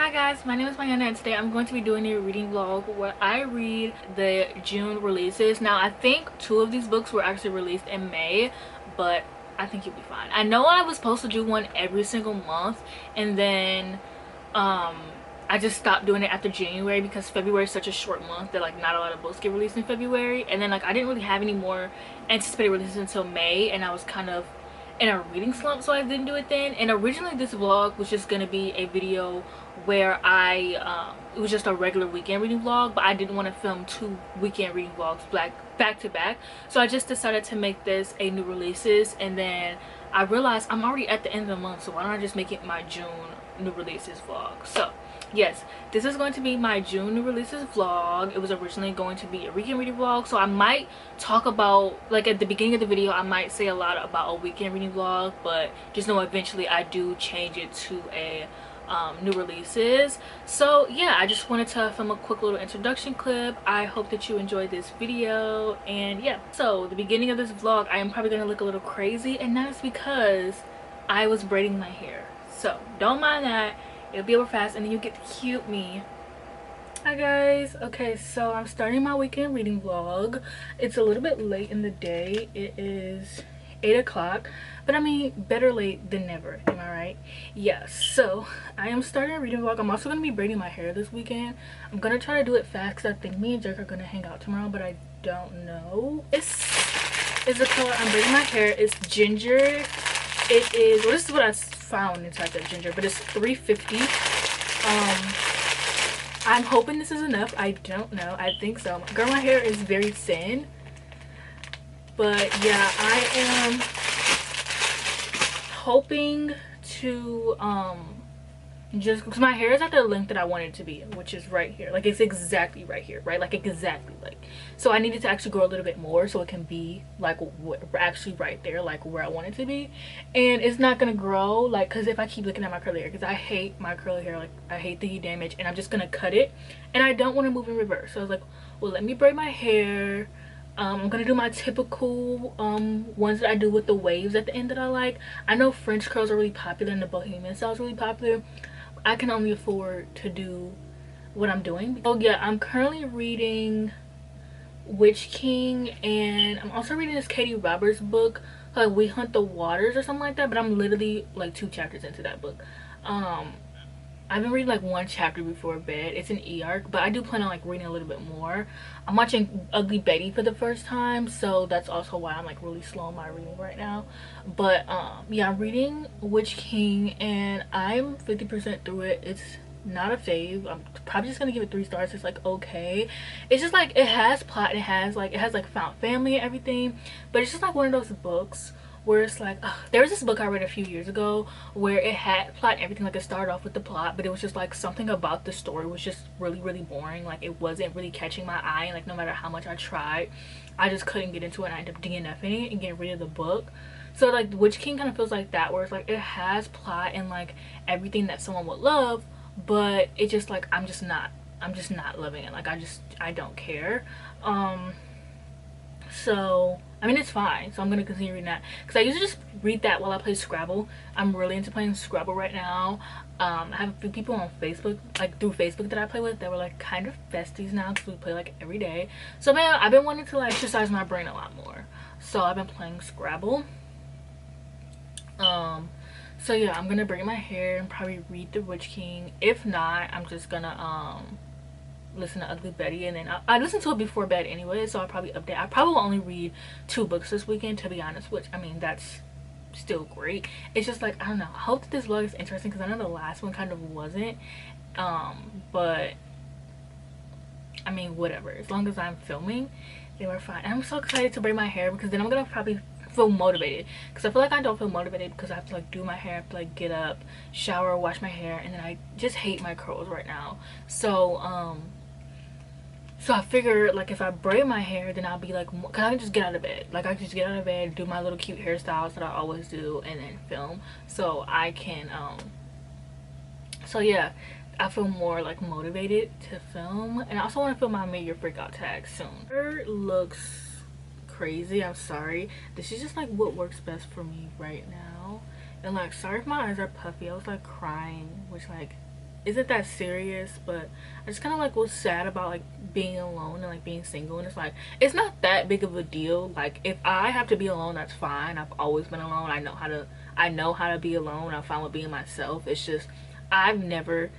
Hi guys, my name is Mayana and today I'm going to be doing a reading vlog where I read the June releases. Now I think 2 of these books were actually released in May, but I think you'll be fine. I know I was supposed to do one every single month, and then I just stopped doing it after January because February is such a short month that like not a lot of books get released in February, and then like I didn't really have any more anticipated releases until May, and I was kind of in a reading slump, so I didn't do it then. And originally this vlog was just gonna be a video where it was just a regular weekend reading vlog, but I didn't want to film 2 weekend reading vlogs back to back, so I just decided to make this a new releases. And then I realized I'm already at the end of the month, so why don't I just make it my June new releases vlog. So yes, this is going to be my June new releases vlog. It was originally going to be a weekend reading vlog, so I might talk about, like at the beginning of the video I might say a lot about a weekend reading vlog, but just know eventually I do change it to a new releases. So yeah, I just wanted to film a quick little introduction clip. I hope that you enjoyed this video. And yeah, so the beginning of this vlog I am probably gonna look a little crazy, and that is because I was braiding my hair, so don't mind that. It'll be over fast and then you get to cute me. Hi guys. Okay, so I'm starting my weekend reading vlog. It's a little bit late in the day. It is 8 o'clock, but I mean, better late than never, am I right? Yes, so I am starting a reading vlog. I'm also going to be braiding my hair this weekend. I'm going to try to do it fast because I think me and Jake are going to hang out tomorrow, but I don't know. This is the color I'm braiding my hair. It's ginger. It is, well, this is what I found inside that ginger, but it's $3.50. I'm hoping this is enough. I don't know. I think so. Girl, my hair is very thin, but yeah, I am hoping to just because my hair is at the length that I want it to be, which is right here. Like, it's exactly right here, right? Like, exactly, like, so I need it to actually grow a little bit more so it can be like actually right there, like where I want it to be. And it's not gonna grow, like, because if I keep looking at my curly hair, because I hate my curly hair, like I hate the heat damage, and I'm just gonna cut it, and I don't want to move in reverse. So I was like, well, let me braid my hair. I'm gonna do my typical ones that I do with the waves at the end that I like. I know French curls are really popular and the bohemian style is really popular. I can only afford to do what I'm doing. Oh yeah, I'm currently reading Witch King, and I'm also reading this Katie Roberts book, like We Hunt the Waters or something like that, but I'm literally like 2 chapters into that book. I've been reading like 1 chapter before bed. It's an e-arc, but I do plan on like reading a little bit more. I'm watching Ugly Betty for the first time, so that's also why I'm like really slow on my reading right now. But yeah, I'm reading Witch King and I'm 50% through it. It's not a fave. I'm probably just gonna give it 3 stars. It's like okay. It's just like, it has plot and it has like found family and everything, but it's just like one of those books where it's like, there was this book I read a few years ago where it had plot and everything. Like, it started off with the plot, but it was just like something about the story was just really boring. Like, it wasn't really catching my eye, and like no matter how much I tried, I just couldn't get into it, and I ended up DNFing it and getting rid of the book. So like Witch King kind of feels like that, where it's like it has plot and like everything that someone would love, but it just like I'm just not loving it. Like, I don't care. So I mean, it's fine, so I'm gonna continue reading that because I usually just read that while I play Scrabble. I'm really into playing Scrabble right now. I have a few people on Facebook, like through Facebook, that I play with that were like kind of besties now because we play like every day. So man, I've been wanting to like exercise my brain a lot more, so I've been playing Scrabble. So yeah, I'm gonna braid my hair and probably read The Witch King. If not, I'm just gonna listen to Ugly Betty, and then I listen to it before bed anyway, so I'll probably update. I probably will only read 2 books this weekend, to be honest, which I mean, that's still great. It's just like, I don't know, I hope that this vlog is interesting because I know the last one kind of wasn't, but I mean, whatever, as long as I'm filming, they were fine. And I'm so excited to braid my hair because then I'm gonna probably feel motivated, because I feel like I don't feel motivated because I have to like do my hair, I have to like get up, shower, wash my hair, and then I just hate my curls right now. So I figured, like, if I braid my hair, then I'll be like, because I can just get out of bed. Like, I can just get out of bed, do my little cute hairstyles that I always do, and then film. So I can, so yeah, I feel more like motivated to film. And I also want to film my May Your Freak Out tag soon. It looks crazy, I'm sorry. This is just like what works best for me right now. And like, sorry if my eyes are puffy. I was like crying, which like isn't that serious, but I just kind of like was sad about like being alone and like being single, and it's like it's not that big of a deal. Like if I have to be alone, that's fine. I've always been alone. I know how to be alone. I'm fine with being myself. It's just I've never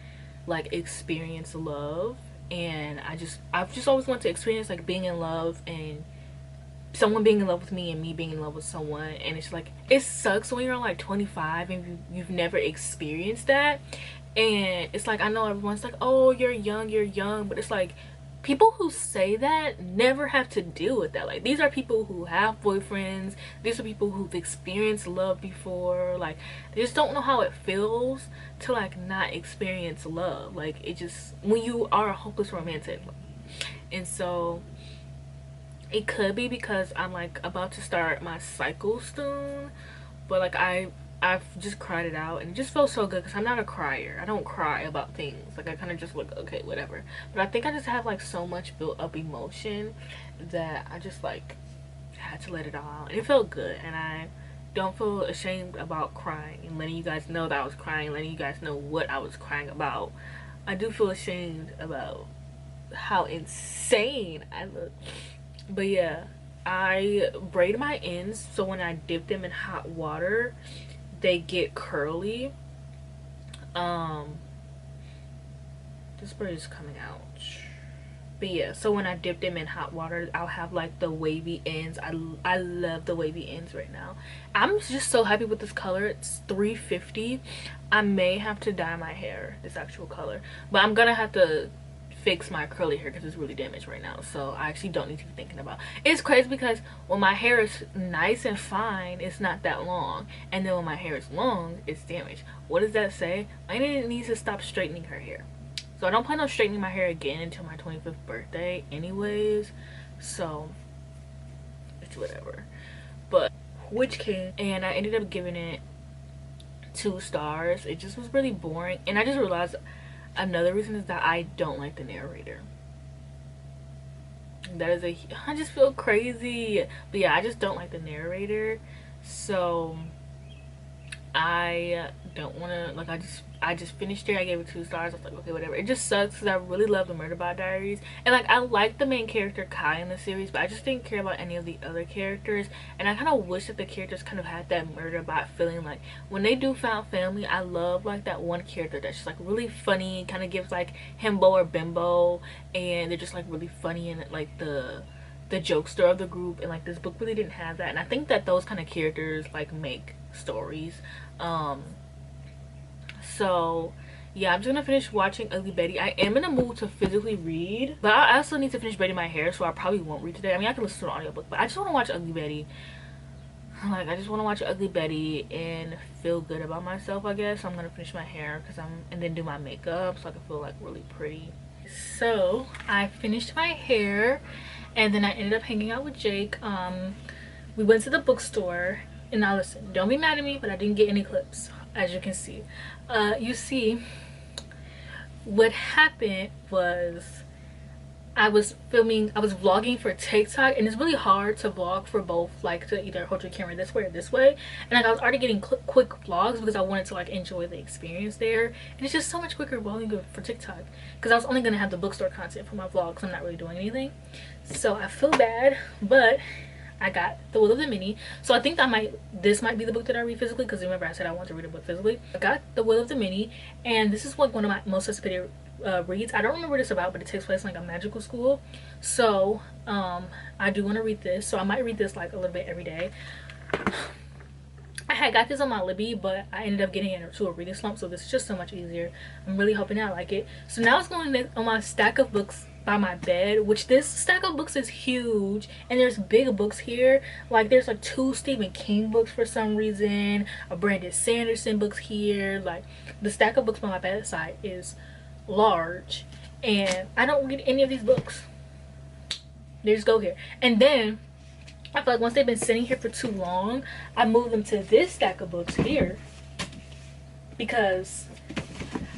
like experienced love, and I've just always wanted to experience like being in love and someone being in love with me and me being in love with someone. And it's like it sucks when you're like 25 and you've never experienced that. And it's like I know everyone's like, oh, you're young, but it's like people who say that never have to deal with that. Like these are people who have boyfriends, these are people who've experienced love before. Like they just don't know how it feels to like not experience love. Like it just, when you are a hopeless romantic. And so it could be because I'm like about to start my cycle soon, but like I've just cried it out and it just feels so good because I'm not a crier. I don't cry about things. Like I kind of just like, okay, whatever. But I think I just have like so much built up emotion that I just like had to let it all out, and it felt good. And I don't feel ashamed about crying and letting you guys know that I was crying, letting you guys know what I was crying about. I do feel ashamed about how insane I look. But yeah, I braid my ends so when I dip them in hot water they get curly. This braid is coming out. But yeah, so when I dip them in hot water I'll have like the wavy ends. I love the wavy ends right now. I'm just so happy with this color. It's $3.50. I may have to dye my hair this actual color, but I'm gonna have to fix my curly hair because it's really damaged right now, so I actually don't need to be thinking about it. It's crazy because when my hair is nice and fine it's not that long, and then when my hair is long it's damaged. What does that say? My Nanny needs to stop straightening her hair. So I don't plan on straightening my hair again until my 25th birthday anyways, so it's whatever. But which came, and I ended up giving it 2 stars. It just was really boring, and I just realized another reason is that I don't like the narrator. That is I just feel crazy, but yeah, I just don't like the narrator. So I don't want to like, I just finished it. I gave it 2 stars. I was like, okay, whatever. It just sucks because I really love the Murderbot Diaries, and like I like the main character Kai in the series, but I just didn't care about any of the other characters. And I kind of wish that the characters kind of had that Murderbot feeling. Like when they do Found Family, I love like that one character that's just like really funny, kind of gives like himbo or bimbo, and they're just like really funny and like the jokester of the group. And like this book really didn't have that, and I think that those kind of characters like make stories. So yeah, I'm just gonna finish watching Ugly Betty. I am in a mood to physically read, but I also need to finish braiding my hair, so I probably won't read today. I mean, I can listen to an audiobook, but I just want to watch Ugly Betty. Like I just want to watch Ugly Betty and feel good about myself, I guess. So I'm gonna finish my hair and then do my makeup so I can feel like really pretty. So I finished my hair, and then I ended up hanging out with Jake. We went to the bookstore, and now listen, don't be mad at me, but I didn't get any clips, as you can see. You see, what happened was I was vlogging for TikTok, and it's really hard to vlog for both, like to either hold your camera this way or this way. And like I was already getting quick vlogs because I wanted to like enjoy the experience there, and it's just so much quicker vlogging for TikTok because I was only gonna have the bookstore content for my vlogs. I'm not really doing anything, so I feel bad, but I got The Will of the Mini. So I think this might be the book that I read physically, because remember I said I want to read a book physically. I got The Will of the Mini, and this is like one of my most anticipated reads. I don't remember what it's about, but it takes place in like a magical school. So I do want to read this, so I might read this like a little bit every day. I had got this on my Libby, but I ended up getting into a reading slump, so this is just so much easier. I'm really hoping I like it. So now it's going on my stack of books by my bed, which this stack of books is huge, and there's big books here. Like there's like 2 Stephen King books for some reason, a Brandon Sanderson books here. Like the stack of books by my bedside is large, and I don't read any of these books. They just go here, and then I feel like once they've been sitting here for too long, I move them to this stack of books here because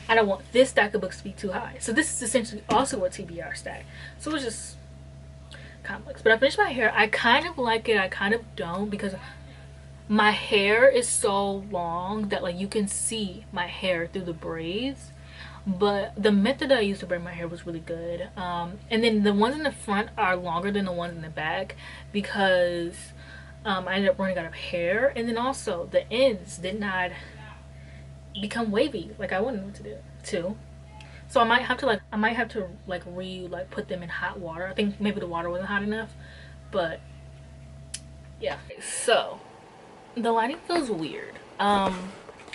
I don't want this stack of books to be too high. So this is essentially also a TBR stack. So it's just complex. But I finished my hair. I kind of like it, I kind of don't, because my hair is so long that like you can see my hair through the braids. but the method that I used to braid my hair was really good. And then the ones in the front are longer than the ones in the back because I ended up running out of hair, and then also the ends did not become wavy like I wanted them to do too. So I might have to put them in hot water. I think maybe the water wasn't hot enough, but yeah. So the lighting feels weird.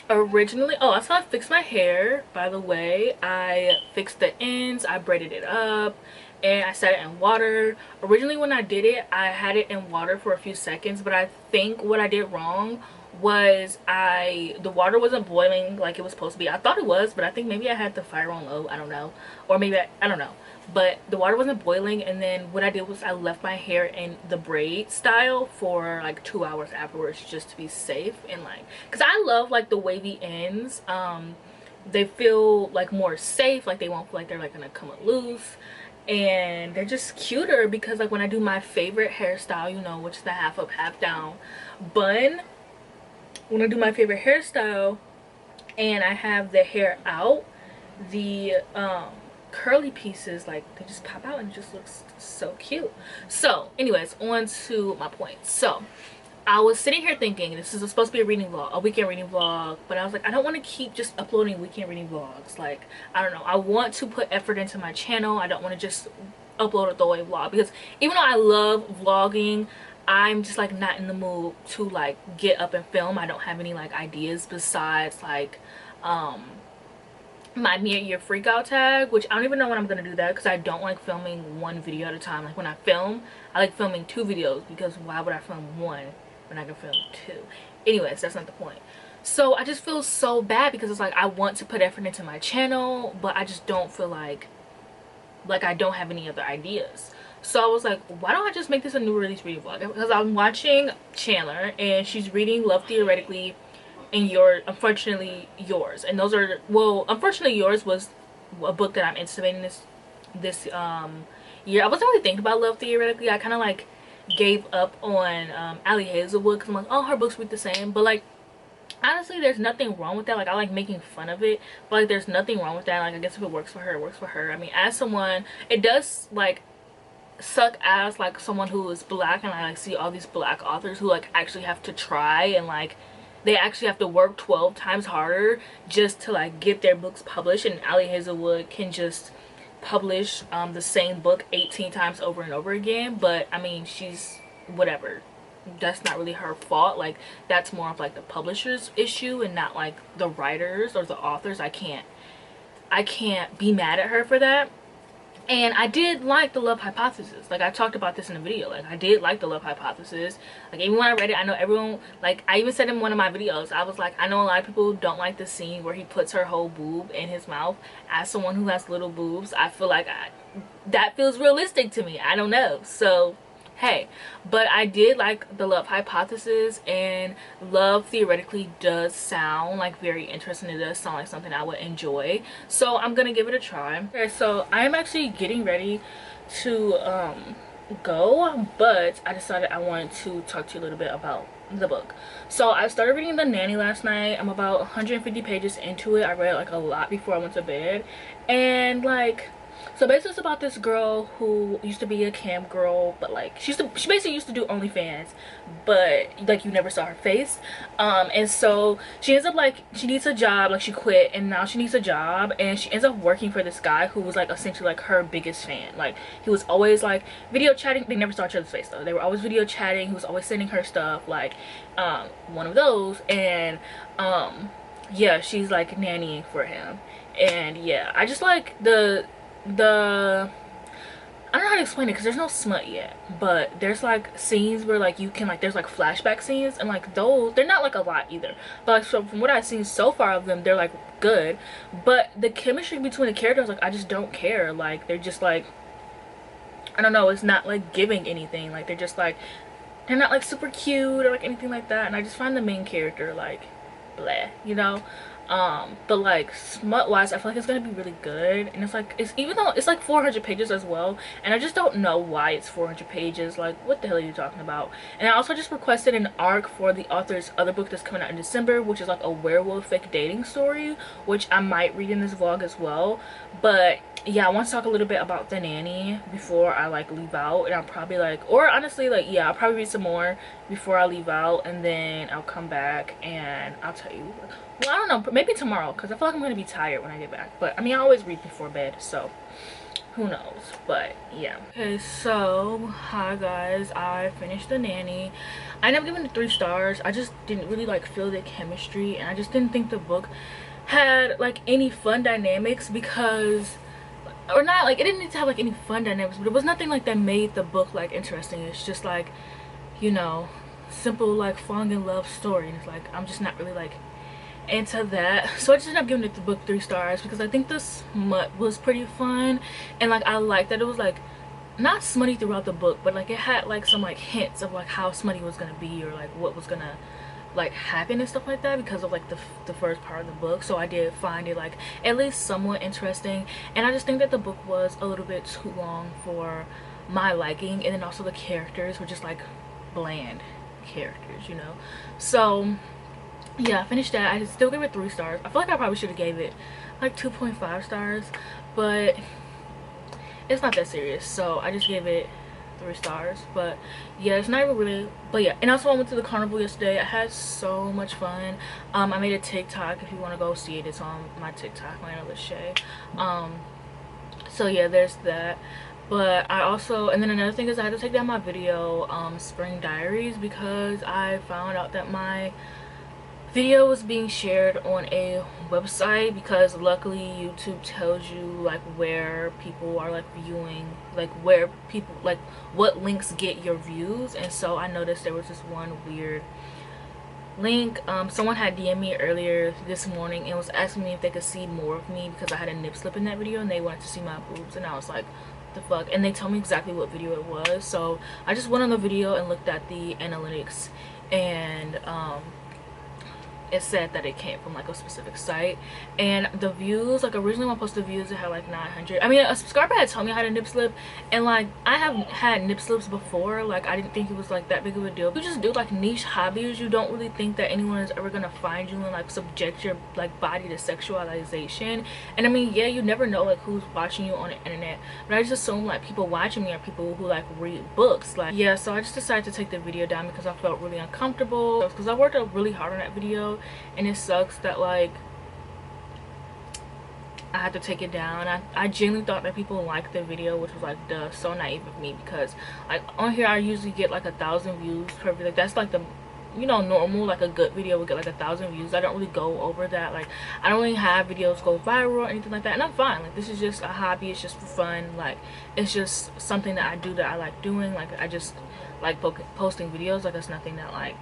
Originally, oh, that's how I fixed my hair, by the way. I fixed the ends, I braided it up, and I set it in water. Originally when I did it, I had it in water for a few seconds, but I think what I did wrong was the water wasn't boiling like it was supposed to be. I thought it was, but I think maybe I had the fire on low, I don't know, or maybe I don't know, but the water wasn't boiling. And then what I did was I left my hair in the braid style for like 2 hours afterwards, just to be safe, and like, because I love like the wavy ends. They feel like more safe, like they won't feel like they're like gonna come loose, and they're just cuter. Because like when I do my favorite hairstyle, you know, which is the half up half down bun, when I do my favorite hairstyle and I have the hair out, the curly pieces, like, they just pop out and it just looks so cute. So anyways, on to my point. So I was sitting here thinking this is supposed to be a reading vlog, a weekend reading vlog, but I was like, I don't want to keep just uploading weekend reading vlogs. Like, I don't know, I want to put effort into my channel. I don't want to just upload a throwaway vlog, because even though I love vlogging, I'm just like not in the mood to like get up and film. I don't have any like ideas besides like my mid-year freak out tag, which I don't even know when I'm gonna do that, because I don't like filming one video at a time. Like when I film, I like filming 2 videos, because why would I film one when I can film 2? Anyways, that's not the point. So I just feel so bad, because it's like I want to put effort into my channel, but I just don't feel like I don't have any other ideas. So I was like, why don't I just make this a new release reading vlog? Because I'm watching Chandler and she's reading Love Theoretically and Unfortunately Yours. And those are, well, Unfortunately Yours was a book that I'm anticipating this year. I wasn't really thinking about Love Theoretically. I kind of like gave up on Ali Hazelwood, because I'm like, oh, her books read the same. But like, honestly, there's nothing wrong with that. Like, I like making fun of it, but like there's nothing wrong with that. Like, I guess if it works for her, it works for her. I mean, as someone, it does like suck as like someone who is black, and I like see all these black authors who like actually have to try, and like they actually have to work 12 times harder just to like get their books published. And Ali Hazelwood can just publish the same book 18 times over and over again. But I mean, she's whatever, that's not really her fault. Like, that's more of like the publisher's issue and not like the writers or the authors. I can't be mad at her for that. And I did like The Love Hypothesis. Like, I talked about this in a video. Like, I did like The Love Hypothesis. Like, even when I read it, I know everyone, like, I even said in one of my videos, I was like, I know a lot of people don't like the scene where he puts her whole boob in his mouth. As someone who has little boobs, I feel like that feels realistic to me. I don't know. So, hey. But I did like The Love Hypothesis, and Love Theoretically does sound like very interesting. It does sound like something I would enjoy, so I'm gonna give it a try. Okay, so I'm actually getting ready to go, but I decided I wanted to talk to you a little bit about the book. So I started reading The Nanny last night. I'm about 150 pages into it. I read like a lot before I went to bed, and like, so basically it's about this girl who used to be a cam girl, but like she basically used to do OnlyFans, but like you never saw her face. And so she ends up like, she needs a job, like she quit and now she needs a job, and she ends up working for this guy who was like essentially like her biggest fan. Like, he was always like video chatting. They never saw each other's face though. They were always video chatting. He was always sending her stuff, like one of those. And yeah, she's like nannying for him. And yeah, I just like I don't know how to explain it, because there's no smut yet, but there's like scenes where like you can like, there's like flashback scenes, and like those, they're not like a lot either, but like, so from what I've seen so far of them, they're like good. But the chemistry between the characters, like, I just don't care. Like, they're just like, I don't know, it's not like giving anything. Like, they're just like, they're not like super cute or like anything like that. And I just find the main character like blah, you know. But like smut wise, I feel like it's gonna be really good. And it's like, it's, even though it's like 400 pages as well, and I just don't know why it's 400 pages. Like, what the hell are you talking about? And I also just requested an arc for the author's other book that's coming out in December, which is like a werewolf fake dating story, which I might read in this vlog as well. But yeah, I want to talk a little bit about the Nanny before I like leave out. And I'll probably like, or honestly, like, yeah, I'll probably read some more before I leave out, and then I'll come back and I'll tell you. Well, I don't know, maybe tomorrow, because I feel like I'm going to be tired when I get back. But I mean, I always read before bed, so who knows. But yeah. Okay, so hi guys, I finished the Nanny. I ended up giving it 3 stars. I just didn't really like feel the chemistry, and I just didn't think the book had like any fun dynamics, because, or not like, it didn't need to have like any fun dynamics, but it was nothing like that made the book like interesting. It's just like, you know, simple like falling in love story, and it's like, I'm just not really like into that. So I just ended up giving it the book 3 stars, because I think the smut was pretty fun, and like I liked that it was like not smutty throughout the book, but like it had like some like hints of like how smutty was gonna be, or like what was gonna like happen and stuff like that, because of like the first part of the book. So I did find it like at least somewhat interesting, and I just think that the book was a little bit too long for my liking, and then also the characters were just like bland characters, you know. So yeah, I finished that. I still gave it 3 stars. I feel like I probably should have gave it like 2.5 stars, but it's not that serious, so I just gave it 3 stars. But yeah, it's not even really, but yeah. And also I went to the carnival yesterday. I had so much fun. I made a TikTok. If you want to go see it, it's on my TikTok, my name is Shay. So yeah, there's that. But I also, and then another thing is I had to take down my video spring diaries, because I found out that my video was being shared on a website, because luckily YouTube tells you like where people are like viewing, like where people, like what links get your views. And so I noticed there was this one weird link. Someone had DM'd me earlier this morning and was asking me if they could see more of me, because I had a nip slip in that video, and they wanted to see my boobs, and I was like, the fuck. And they told me exactly what video it was, so I just went on the video and looked at the analytics, and it said that it came from like a specific site. And the views, like originally when I posted the views, it had like 900. I mean, a subscriber had told me I had a nip slip, and like I have had nip slips before. Like I didn't think it was like that big of a deal. You just do like niche hobbies, you don't really think that anyone is ever gonna find you and like subject your like body to sexualization. And I mean, yeah, you never know like who's watching you on the internet, but I just assume like people watching me are people who like read books. Like, yeah, so I just decided to take the video down because I felt really uncomfortable, because I worked out really hard on that video. And it sucks that like I had to take it down. I genuinely thought that people liked the video, which was like duh, so naive of me, because like on here I usually get like 1,000 views per video. Like, that's like the, you know, normal, like a good video would get like 1,000 views. I don't really go over that. Like I don't really have videos go viral or anything like that, and I'm fine. Like this is just a hobby, it's just for fun. Like it's just something that I do that I like doing. Like I just like posting videos. Like it's nothing that like,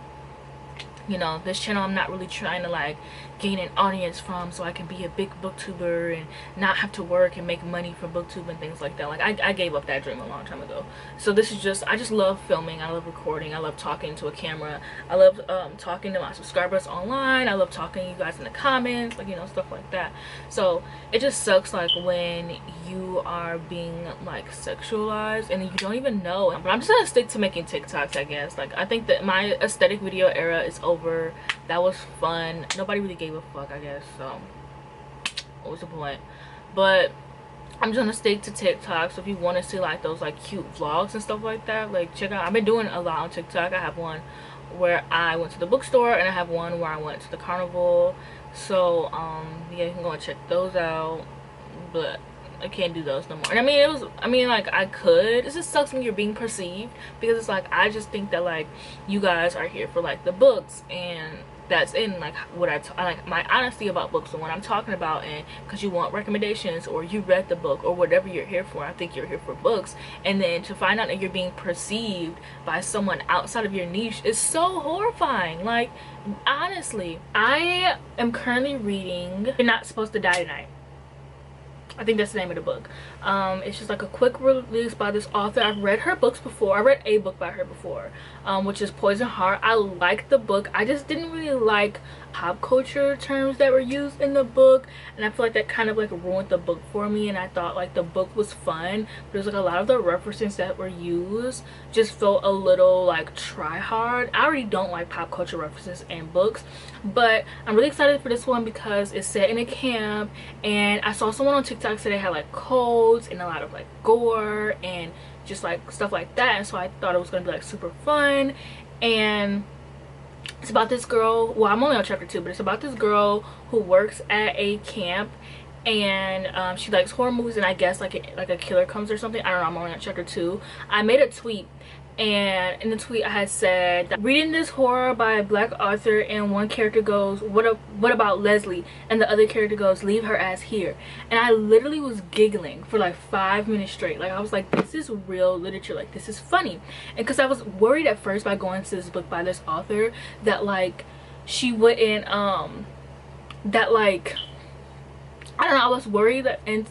you know, this channel I'm not really trying to like gain an audience from, so I can be a big booktuber and not have to work and make money from booktube and things like that. Like I gave up that dream a long time ago. So this is just, I just love filming, I love recording, I love talking to a camera, I love talking to my subscribers online, I love talking to you guys in the comments, like, you know, stuff like that. So it just sucks like when you are being like sexualized and you don't even know. But I'm just gonna stick to making TikToks, I guess. Like I think that my aesthetic video era is over. That was fun. Nobody really gave a fuck, I guess. So what was the point? But I'm just gonna stick to TikTok. So if you want to see like those like cute vlogs and stuff like that, like check out. I've been doing a lot on TikTok. I have one where I went to the bookstore, and I have one where I went to the carnival. So yeah, you can go and check those out. But I can't do those no more. And I mean, it was, I mean, like I could. It just sucks when you're being perceived, because it's like I just think that like you guys are here for like the books, and that's in like what I like my honesty about books and what I'm talking about, and because you want recommendations or you read the book or whatever you're here for. I think you're here for books, and then to find out that you're being perceived by someone outside of your niche is so horrifying. Like honestly, I am currently reading You're Not Supposed to Die Tonight. I think that's the name of the book. It's just like a quick release by this author. I've read her books before. I read a book by her before, which is Poison Heart. I liked the book. I just didn't really like pop culture terms that were used in the book, and I feel like that kind of like ruined the book for me. And I thought like the book was fun, but it was like a lot of the references that were used just felt a little like try hard. I already don't like pop culture references in books, but I'm really excited for this one because it's set in a camp, and I saw someone on TikTok say they had like codes and a lot of like gore and just like stuff like that, and so I thought it was gonna be like super fun. And it's about this girl, well, I'm only on chapter 2, but it's about this girl who works at a camp, and she likes horror movies, and I guess like a killer comes or something. I don't know, I'm only on chapter 2. I made a tweet, and in the tweet I had said that reading this horror by a black author, and one character goes, what about Leslie, and the other character goes, leave her ass here. And I literally was giggling for like 5 minutes straight. Like I was like, this is real literature, like this is funny. And because I was worried at first by going to this book by this author that like she wouldn't that like I don't know, I was worried that, and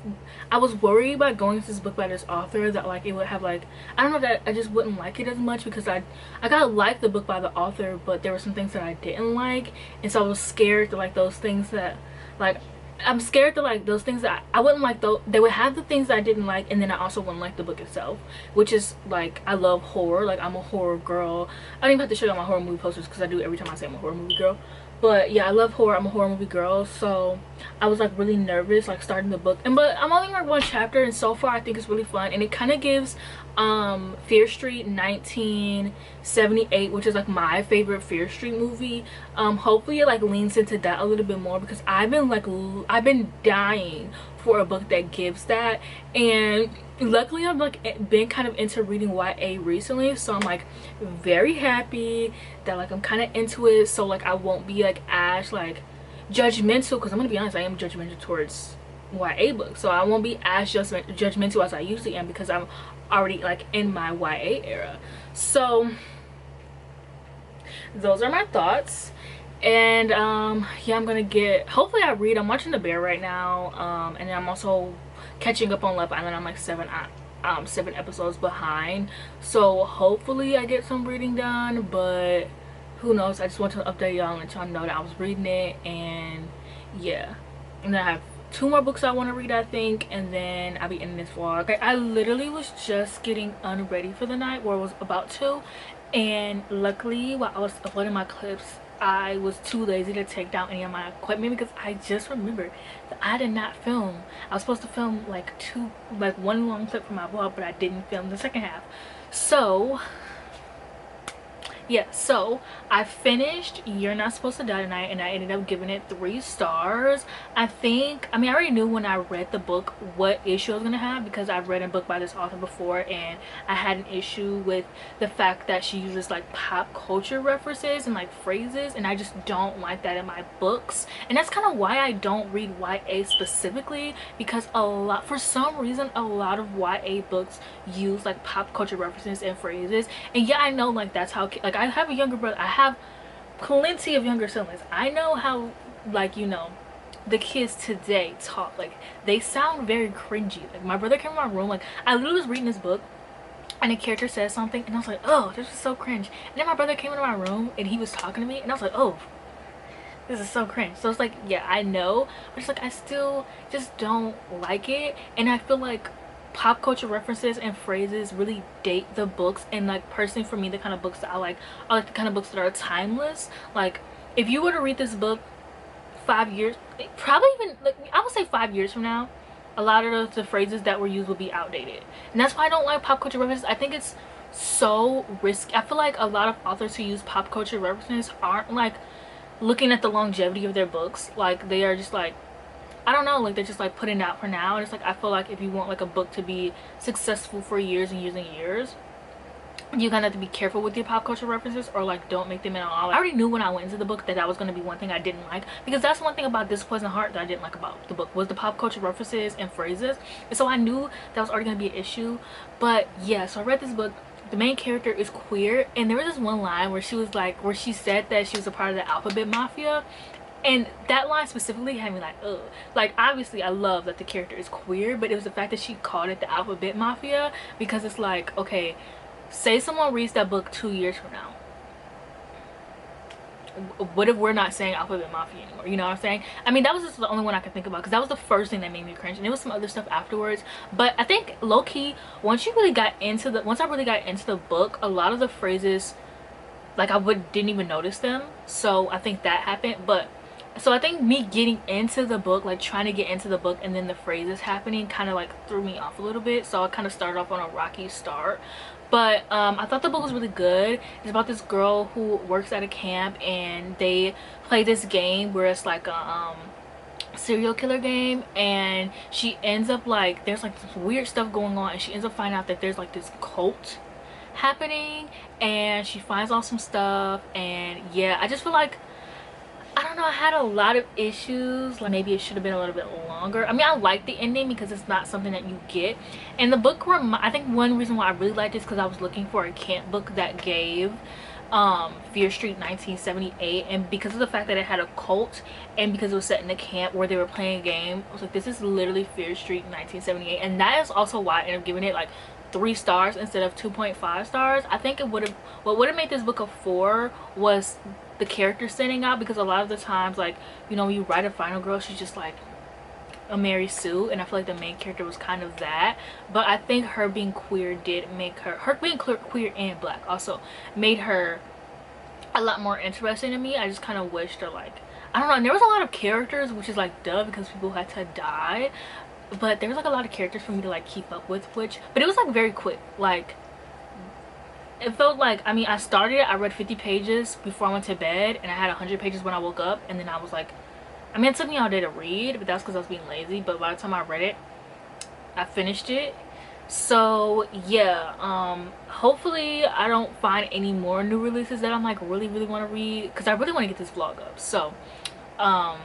I was worried about going to this book by this author that like it would have like, I don't know, that I just wouldn't like it as much, because I gotta like the book by the author, but there were some things that I didn't like, and so I was scared to like those things that like, I'm scared to like those things that I wouldn't like, though they would have the things that I didn't like, and then I also wouldn't like the book itself, which is like, I love horror, like I'm a horror girl. I don't even have to show you all my horror movie posters because I do every time I say I'm a horror movie girl. But yeah, I love horror, I'm a horror movie girl, so I was like really nervous like starting the book, but I'm only like 1 chapter, and so far I think it's really fun, and it kind of gives Fear Street 1978, which is like my favorite Fear Street movie. Hopefully it like leans into that a little bit more, because I've been dying for a book that gives that, and luckily I've like been kind of into reading YA recently, so I'm like very happy that like I'm kind of into it, so like I won't be like as like judgmental, because I'm gonna be honest, I am judgmental towards YA books, so I won't be as judgmental as I usually am, because I'm already like in my YA era. So those are my thoughts. And yeah, I'm gonna get, hopefully I read, I'm watching The Bear right now, and then I'm also catching up on Love Island. I'm like 7 episodes behind, so hopefully I get some reading done, but who knows. I just want to update y'all and let y'all know that I was reading it. And yeah, and then I have 2 more books I want to read, I think, and then I'll be ending this vlog. Okay, I literally was just getting unready for the night, or was about to, and luckily while I was uploading my clips, I was too lazy to take down any of my equipment, because I just remembered that I did not film. I was supposed to film like 1 long clip for my vlog, but I didn't film the second half. So yeah, so I finished You're Not Supposed to Die Tonight, and I ended up giving it 3 stars. I mean, I already knew when I read the book what issue I was gonna have, because I've read a book by this author before, and I had an issue with the fact that she uses like pop culture references and like phrases, and I just don't like that in my books. And that's kind of why I don't read YA specifically, because for some reason a lot of YA books use like pop culture references and phrases. And yeah, I know like that's how, like I have a younger brother, I have plenty of younger siblings, I know how, like, you know, the kids today talk, like they sound very cringy. Like my brother came in my room, like I literally was reading this book and a character says something and I was like, oh, this is so cringe. And then my brother came into my room and he was talking to me and I was like, oh, this is so cringe. So it's like, yeah, I know, but it's like I still just don't like it. And I feel like pop culture references and phrases really date the books, and like personally for me, the kind of books that I like are like the kind of books that are timeless. Like if you were to read this book 5 years, probably even like I would say 5 years from now, a lot of the phrases that were used will be outdated. And that's why I don't like pop culture references. I think it's so risky. I feel like a lot of authors who use pop culture references aren't like looking at the longevity of their books. Like they are just like, I don't know, like they're just like putting it out for now. And it's like, I feel like if you want like a book to be successful for years and years and years, you kind of have to be careful with your pop culture references, or like don't make them at all. I already knew when I went into the book that that was going to be one thing I didn't like, because that's one thing about This Poison Heart that I didn't like about the book, was the pop culture references and phrases. And so I knew that was already going to be an issue. But yeah, so I read this book. The main character is queer, and there was this one line where she was like, where she said that she was a part of the alphabet mafia. And that line specifically had me like, ugh. Like obviously I love that the character is queer, but it was the fact that she called it the alphabet mafia, because it's like, okay, say someone reads that book 2 years from now, what if we're not saying Alphabet Mafia anymore? You know what I'm saying? I mean, that was just the only one I could think about because that was the first thing that made me cringe, and there was some other stuff afterwards. But I think low-key, once I really got into the book, a lot of the phrases, like, didn't even notice them. So I think that happened. But so I think me getting into the book, like trying to get into the book, and then the phrases happening kind of like threw me off a little bit. So I kind of started off on a rocky start. But I thought the book was really good. It's about this girl who works at a camp, and they play this game where it's like a serial killer game, and she ends up like, there's like some weird stuff going on, and she ends up finding out that there's like this cult happening, and she finds out some stuff. And yeah, I just feel like, I don't know, I had a lot of issues. Like, maybe it should have been a little bit longer. I mean, I like the ending because it's not something that you get. And the book, I think one reason why I really liked it is because I was looking for a camp book that gave Fear Street 1978, and because of the fact that it had a cult and because it was set in a camp where they were playing a game, I was like, this is literally Fear Street 1978. And that is also why I ended up giving it like 3 stars instead of 2.5 stars. I think what would have made this book a 4 was the character standing out, because a lot of the times, like, you know, when you write a final girl, she's just like a Mary Sue, and I feel like the main character was kind of that. But I think her being queer did make her being queer and black also made her a lot more interesting to me. I just kind of wished her, like, I don't know, and there was a lot of characters, which is like duh, because people had to die, but there was like a lot of characters for me to like keep up with, but it was like very quick. Like, it felt like, I mean, I read 50 pages before I went to bed, and I had 100 pages when I woke up, and then I was like, I mean, it took me all day to read, but that's because I was being lazy. But by the time I read it, I finished it. So yeah, hopefully I don't find any more new releases that I'm like really want to read, because I really want to get this vlog up. So I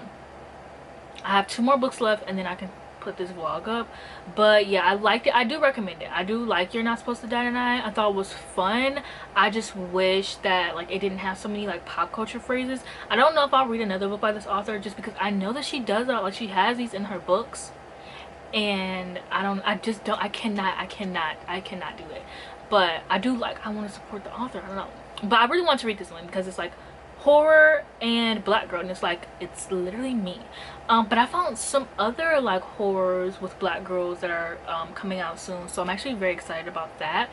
have 2 more books left, and then I can put this vlog up. But yeah, I liked it. I do recommend it. I do like You're Not Supposed to Die Tonight. I thought it was fun. I just wish that like it didn't have so many like pop culture phrases. I don't know if I'll read another book by this author, just because I know that she does that. Like, she has these in her books, and I cannot do it. But I want to support the author. I don't know, but I really want to read this one because it's like horror and black girl, and it's like, it's literally me. But I found some other like horrors with black girls that are coming out soon, so I'm actually very excited about that.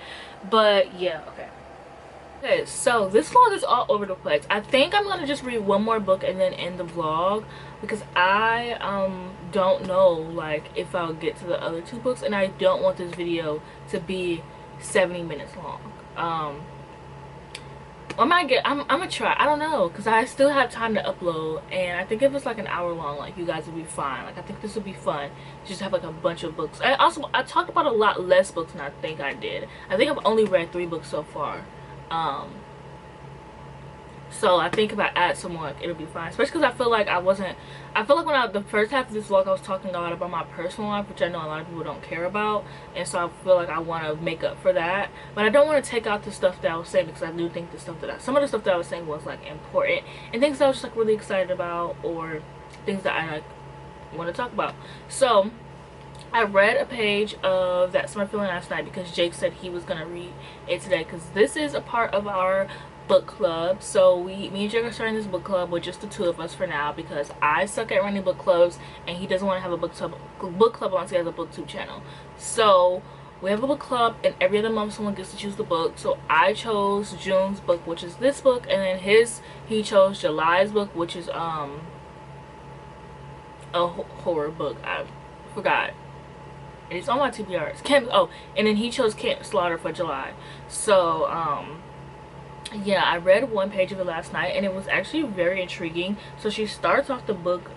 But yeah, okay, so this vlog is all over the place. I think I'm gonna just read one more book and then end the vlog, because I don't know like if I'll get to the other 2 books, and I don't want this video to be 70 minutes long. I'm gonna try. I don't know, because I still have time to upload, and I think if it's like an hour long, like, you guys will be fine. Like, I think this would be fun, just have like a bunch of books. I talked about a lot less books than I think I did. I think I've only read 3 books so far. So I think if I add some more, like, it'll be fine. Especially because I feel like when the first half of this vlog I was talking a lot about my personal life, which I know a lot of people don't care about, and so I feel like I want to make up for that. But I don't want to take out the stuff that I was saying, because I do think some of the stuff that I was saying was like important, and things that I was just like really excited about, or things that I like want to talk about. So I read a page of That Summer Feeling last night, because Jake said he was gonna read it today, because this is a part of our book club. So me and Jake are starting this book club with just the 2 of us for now, because I suck at running book clubs, and he doesn't want to have a book club unless he has a booktube channel. So we have a book club, and every other month someone gets to choose the book. So I chose June's book, which is this book, and then he chose July's book, which is a horror book. I forgot. It's on my TBRs. And then he chose Camp Slaughter for July. So yeah, I read 1 page of it last night, and it was actually very intriguing. So she starts off the book,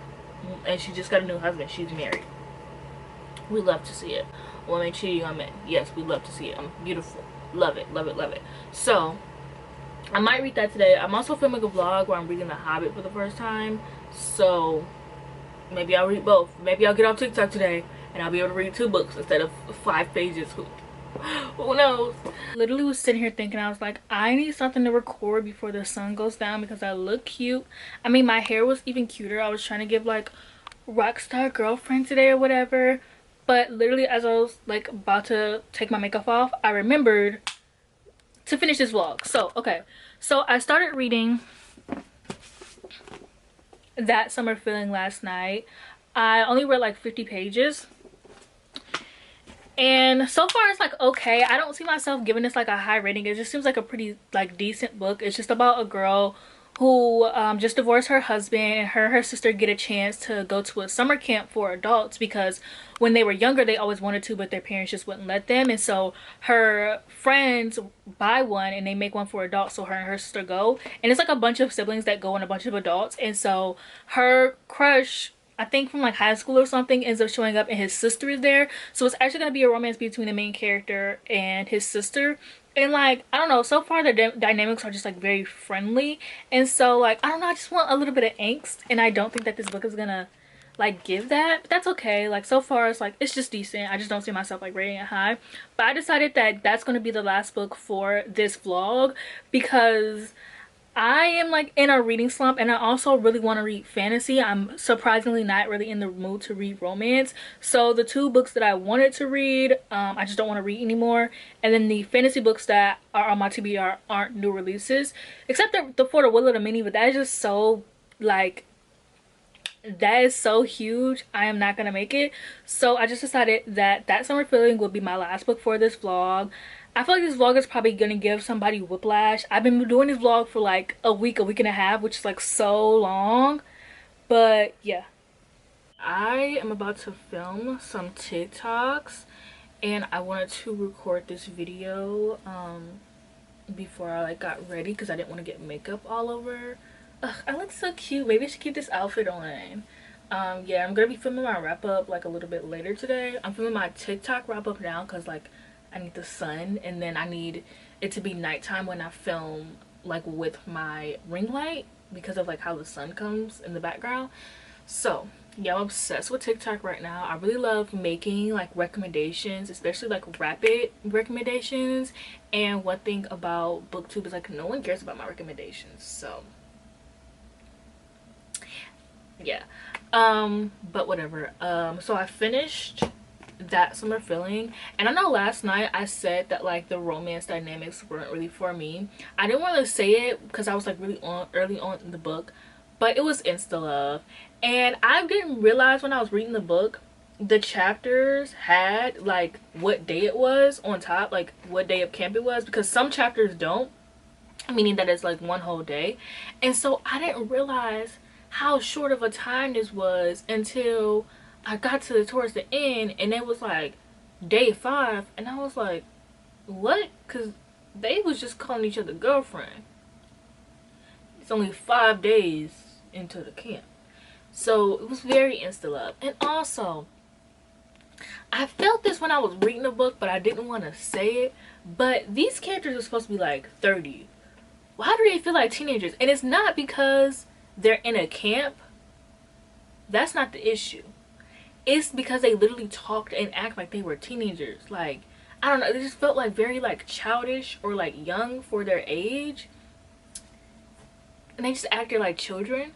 and she just got a new husband. She's married. We love to see it. Women cheating on men. Yes, we love to see it. Beautiful. Love it, love it, love it. So I might read that today. I'm also filming a vlog where I'm reading The Hobbit for the first time, so maybe I'll read both. Maybe I'll get off TikTok today, and I'll be able to read 2 books instead of 5 pages. Who knows? Literally was sitting here thinking, I was like, I need something to record before the sun goes down, because I look cute. I mean, my hair was even cuter. I was trying to give like rockstar girlfriend today or whatever, but literally as I was like about to take my makeup off, I remembered to finish this vlog. So okay, so I started reading That Summer Feeling last night. I only read like 50 pages. And so far it's like okay. I don't see myself giving this like a high rating. It just seems like a pretty like decent book. It's just about a girl who just divorced her husband, and her sister get a chance to go to a summer camp for adults because when they were younger they always wanted to, but their parents just wouldn't let them. And so her friends buy one and they make one for adults, so her and her sister go, and it's like a bunch of siblings that go and a bunch of adults. And so her crush, I think from like high school or something, ends up showing up and his sister is there. So it's actually going to be a romance between the main character and his sister. And like, I don't know, so far the dynamics are just like very friendly. And so like, I don't know, I just want a little bit of angst. And I don't think that this book is gonna like give that, but that's okay. Like so far it's like, it's just decent. I just don't see myself like rating it high. But I decided that that's going to be the last book for this vlog because I am like in a reading slump, and I also really want to read fantasy. I'm surprisingly not really in the mood to read romance. So the two books that I wanted to read, I just don't want to read anymore. And then the fantasy books that are on my TBR aren't new releases, except the For the Will of the Many, but that is just so like, that is so huge. I am not gonna make it. So I just decided that That Summer Feeling will be my last book for this vlog. I feel like this vlog is probably gonna give somebody whiplash. I've been doing this vlog for like a week and a half, which is like so long. But yeah, I am about to film some TikToks, and I wanted to record this video before I like got ready because I didn't want to get makeup all over. Ugh, I look so cute. Maybe I should keep this outfit on. Yeah, I'm gonna be filming my wrap up like a little bit later today. I'm filming my TikTok wrap up now because like I need the sun, and then I need it to be nighttime when I film like with my ring light because of like how the sun comes in the background. So yeah, I'm obsessed with TikTok right now. I really love making like recommendations, especially like rapid recommendations. And one thing about booktube is like no one cares about my recommendations, so yeah. But whatever. So I finished That Summer Feeling, and I know last night I said that like the romance dynamics weren't really for me. I didn't want to say it because I was like really early on in the book, but it was insta love. And I didn't realize when I was reading the book the chapters had like what day it was on top, like what day of camp it was, because some chapters don't, meaning that it's like one whole day. And so I didn't realize how short of a time this was until I got to towards the end, and it was like day 5, and I was like, what? Because they was just calling each other girlfriend. It's only 5 days into the camp. So it was very insta love. And also, I felt this when I was reading the book, but I didn't want to say it, but these characters are supposed to be like 30. Why do they feel like teenagers? And it's not because they're in a camp. That's not the issue. It's because they literally talked and act like they were teenagers. Like, I don't know, they just felt like very like childish or like young for their age, and they just acted like children.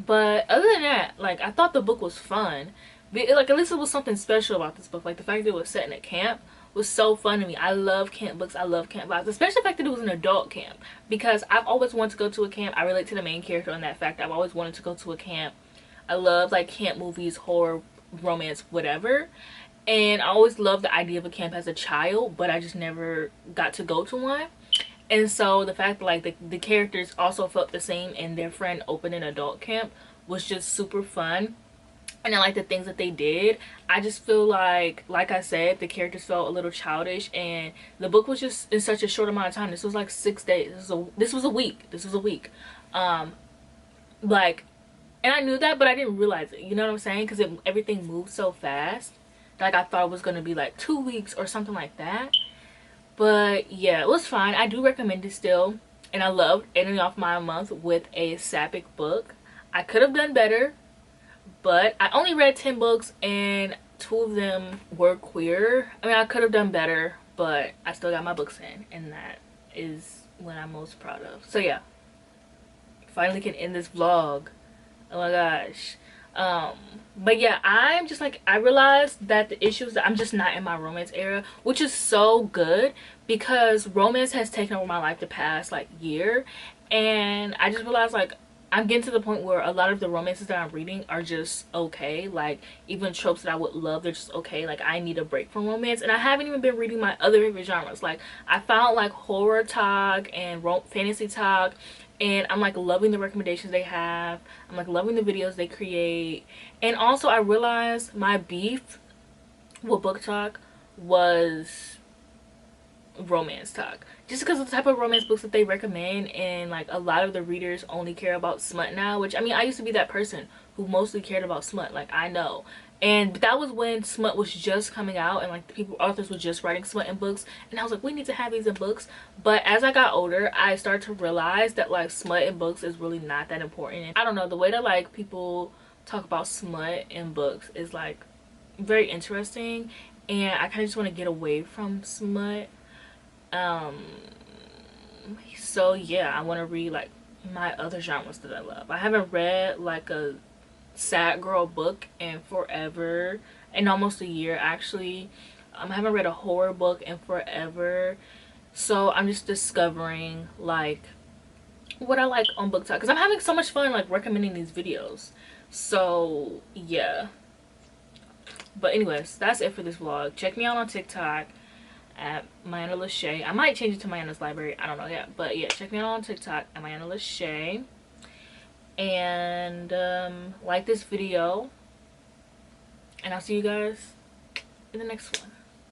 But other than that, like, I thought the book was fun. Like, at least it was something special about this book. Like, the fact that it was set in a camp was so fun to me. I love camp books. I love camp vibes, especially the fact that it was an adult camp, because I've always wanted to go to a camp. I relate to the main character on that fact. I've always wanted to go to a camp. I love like camp movies, horror, romance, whatever. And I always loved the idea of a camp as a child, but I just never got to go to one. And so the fact that like the characters also felt the same and their friend opened an adult camp was just super fun. And I like the things that they did. I just feel like I said, the characters felt a little childish, and the book was just in such a short amount of time. This was like 6 days. This was a week. Like, and I knew that, but I didn't realize it. You know what I'm saying? Because everything moved so fast. Like, I thought it was gonna be like 2 weeks or something like that. But yeah, it was fine. I do recommend it still, and I loved ending off my month with a sapphic book. I could have done better, but I only read 10 books and 2 of them were queer. I mean, I could have done better, but I still got my books in, and that is what I'm most proud of. So yeah, finally can end this vlog. Oh my gosh. But yeah, I'm just like, I realized that the issue is that I'm just not in my romance era, which is so good because romance has taken over my life the past like year. And I just realized like I'm getting to the point where a lot of the romances that I'm reading are just okay. Like, even tropes that I would love, they're just okay. Like, I need a break from romance. And I haven't even been reading my other favorite genres. Like, I found like horror talk and fantasy talk, and I'm like loving the recommendations they have. I'm like loving the videos they create. And also I realized my beef with book talk was romance talk, just because of the type of romance books that they recommend. And like a lot of the readers only care about smut now, which I mean, I used to be that person who mostly cared about smut, like I know. And that was when smut was just coming out, and like the people, authors were just writing smut in books, and I was like, we need to have these in books. But as I got older, I started to realize that like smut in books is really not that important. And I don't know, the way that like people talk about smut in books is like very interesting, and I kind of just want to get away from smut. um so yeah, I want to read like my other genres that I love. I haven't read like a sad girl book in forever, in almost a year actually. I haven't read a horror book in forever, so I'm just discovering like what I like on BookTok, because I'm having so much fun like recommending these videos. So yeah, but anyways, that's it for this vlog. Check me out on TikTok at Mayana Lachey. I might change it to Mayana's Library, I don't know yet, but yeah, check me out on TikTok at Mayana Lachey. And like this video, and I'll see you guys in the next one.